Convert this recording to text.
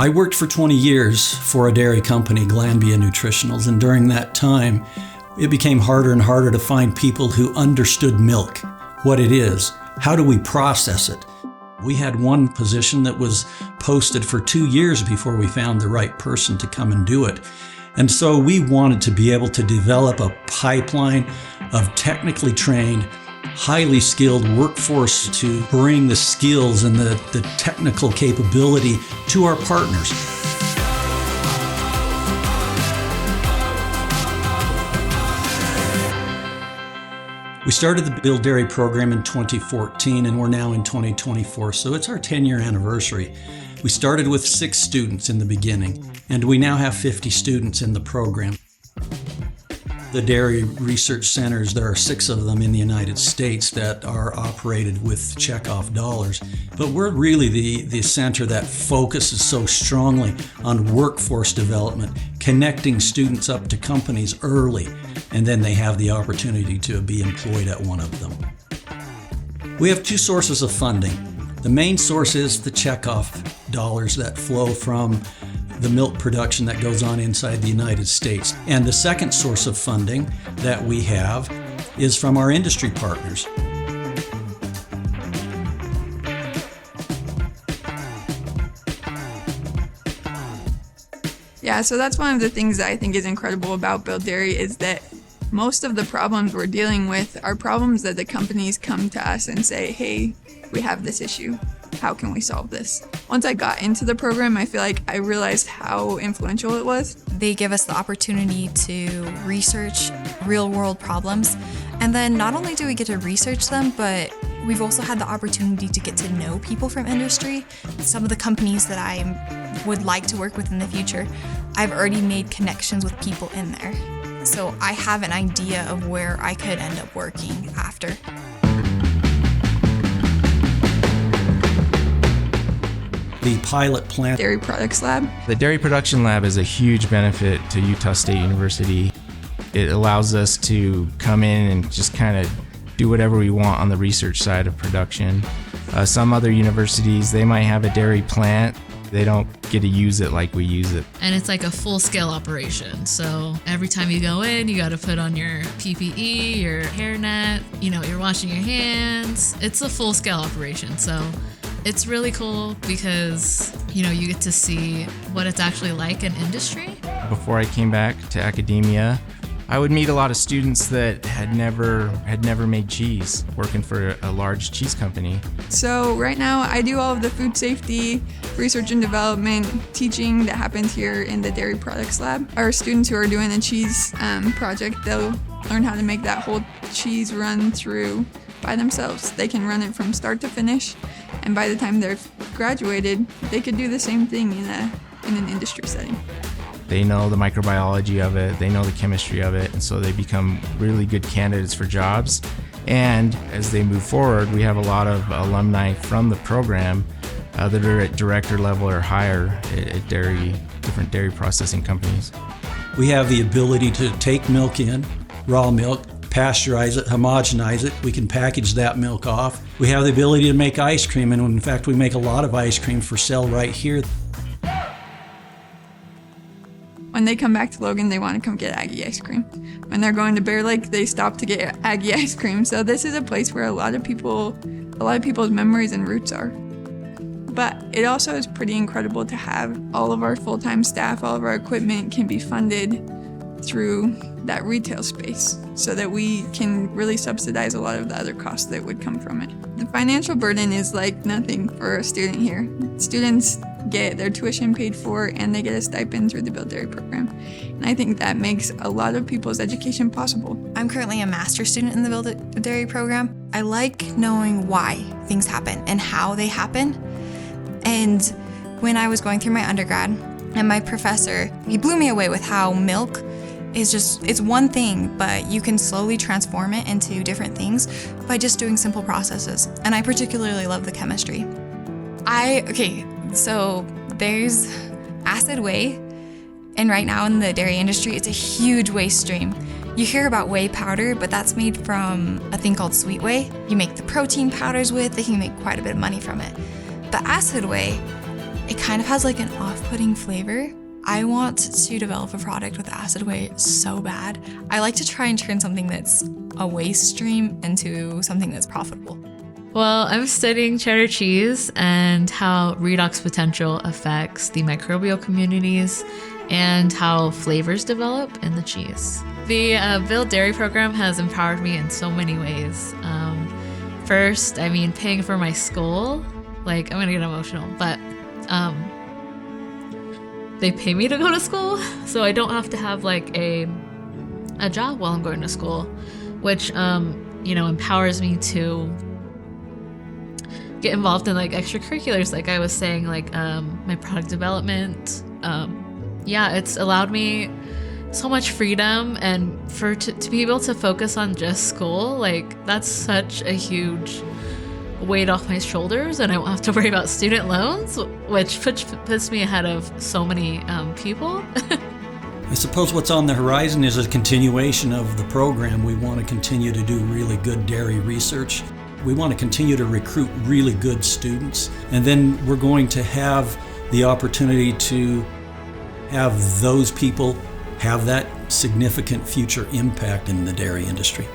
I worked for 20 years for a dairy company, Glanbia Nutritionals, and during that time, it became harder and harder to find people who understood milk, what it is, how do we process it. We had one position that was posted for 2 years before we found the right person to come and do it. And so we wanted to be able to develop a pipeline of technically trained, highly skilled workforce to bring the skills and the technical capability to our partners. We started the Build Dairy program in 2014 and we're now in 2024, so it's our 10-year anniversary. We started with 6 students in the beginning, and we now have 50 students in the program. The dairy research centers, there are 6 of them in the United States that are operated with checkoff dollars. But we're really the center that focuses so strongly on workforce development, connecting students up to companies early, and then they have the opportunity to be employed at one of them. We have 2 sources of funding. The main source is the checkoff dollars that flow from the milk production that goes on inside the United States. And the second source of funding that we have is from our industry partners. Yeah, so that's one of the things that I think is incredible about Build Dairy is that most of the problems we're dealing with are problems that the companies come to us and say, hey, we have this issue. How can we solve this? Once I got into the program, I feel like I realized how influential it was. They give us the opportunity to research real-world problems. And then not only do we get to research them, but we've also had the opportunity to get to know people from industry. Some of the companies that I would like to work with in the future, I've already made connections with people in there. So I have an idea of where I could end up working after. The pilot plant. Dairy Products Lab. The Dairy Production Lab is a huge benefit to Utah State University. It allows us to come in and just kind of do whatever we want on the research side of production. Some other universities, they might have a dairy plant. They don't get to use it like we use it. And it's like a full-scale operation. So every time you go in, you got to put on your PPE, your hairnet, you're washing your hands. It's a full-scale operation. So it's really cool because, you get to see what it's actually like in industry. Before I came back to academia, I would meet a lot of students that had never made cheese, working for a large cheese company. So right now I do all of the food safety, research and development, teaching that happens here in the Dairy Products Lab. Our students who are doing the cheese project, they'll learn how to make that whole cheese run through by themselves. They can run it from start to finish, and by the time they're graduated, they could do the same thing in an industry setting. They know the microbiology of it, they know the chemistry of it, and so they become really good candidates for jobs. And as they move forward, we have a lot of alumni from the program that are at director level or higher at different dairy processing companies. We have the ability to take milk in, raw milk, pasteurize it, homogenize it. We can package that milk off. We have the ability to make ice cream, and in fact, we make a lot of ice cream for sale right here. When they come back to Logan, they want to come get Aggie ice cream. When they're going to Bear Lake, they stop to get Aggie ice cream. So this is a place where a lot of people's memories and roots are. But it also is pretty incredible to have all of our full-time staff, all of our equipment can be funded through that retail space so that we can really subsidize a lot of the other costs that would come from it. The financial burden is like nothing for a student here. Students get their tuition paid for and they get a stipend through the Build Dairy program. And I think that makes a lot of people's education possible. I'm currently a master's student in the Build Dairy program. I like knowing why things happen and how they happen. And when I was going through my undergrad, and my professor, he blew me away with how milk is it's one thing, but you can slowly transform it into different things by just doing simple processes. And I particularly love the chemistry. So there's acid whey, and right now in the dairy industry, it's a huge waste stream. You hear about whey powder, but that's made from a thing called sweet whey. You make the protein powders with, they can make quite a bit of money from it. The acid whey it kind of has like an off-putting flavor. I want to develop a product with acid whey so bad. I like to try and turn something that's a waste stream into something that's profitable. Well, I'm studying cheddar cheese and how redox potential affects the microbial communities and how flavors develop in the cheese. The Build Dairy program has empowered me in so many ways. First, I mean, paying for my school, like, I'm gonna get emotional, but they pay me to go to school, so I don't have to have like a job while I'm going to school, which empowers me to get involved in like extracurriculars, like I was saying, like my product development. It's allowed me so much freedom, and to be able to focus on just school, like that's such a huge weight off my shoulders, and I won't have to worry about student loans, which puts me ahead of so many people. I suppose what's on the horizon is a continuation of the program. We want to continue to do really good dairy research. We want to continue to recruit really good students, and then we're going to have the opportunity to have those people have that significant future impact in the dairy industry.